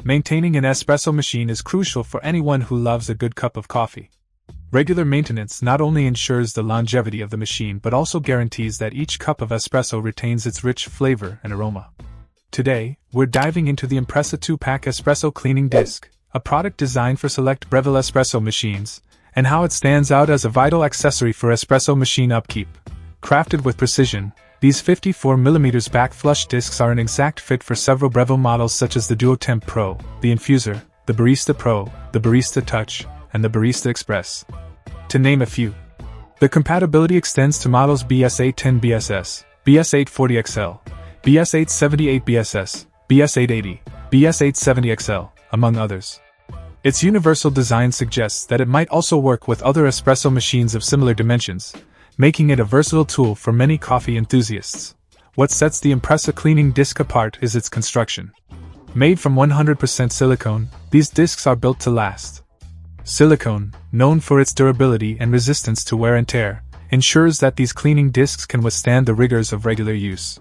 Maintaining an espresso machine is crucial for anyone who loves a good cup of coffee. Regular maintenance not only ensures the longevity of the machine but also guarantees that each cup of espresso retains its rich flavor and aroma. Today, we're diving into the IMPRESA 2-pack espresso cleaning disc, a product designed for select Breville espresso machines, and how it stands out as a vital accessory for espresso machine upkeep. Crafted with precision, these 54mm back flush discs are an exact fit for several Breville models such as the DuoTemp Pro, the Infuser, the Barista Pro, the Barista Touch, and the Barista Express, to name a few. The compatibility extends to models BS810 BSS, BS840XL, BS878 BSS, BS880, BS870XL, among others. Its universal design suggests that it might also work with other espresso machines of similar dimensions, making it a versatile tool for many coffee enthusiasts. What sets the IMPRESA cleaning disc apart is its construction. Made from 100% silicone, these discs are built to last. Silicone, known for its durability and resistance to wear and tear, ensures that these cleaning discs can withstand the rigors of regular use.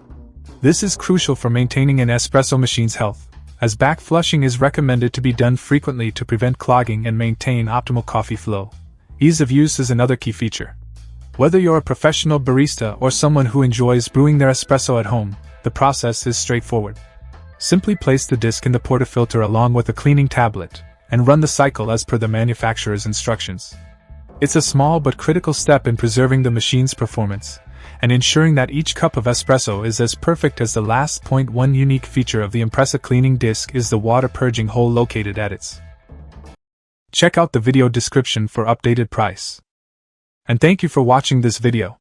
This is crucial for maintaining an espresso machine's health, as back flushing is recommended to be done frequently to prevent clogging and maintain optimal coffee flow. Ease of use is another key feature. Whether you're a professional barista or someone who enjoys brewing their espresso at home, the process is straightforward. Simply place the disc in the portafilter along with a cleaning tablet, and run the cycle as per the manufacturer's instructions. It's a small but critical step in preserving the machine's performance, and ensuring that each cup of espresso is as perfect as the last. One unique feature of the IMPRESA cleaning disc is the water purging hole located at its. Check out the video description for updated price. And thank you for watching this video.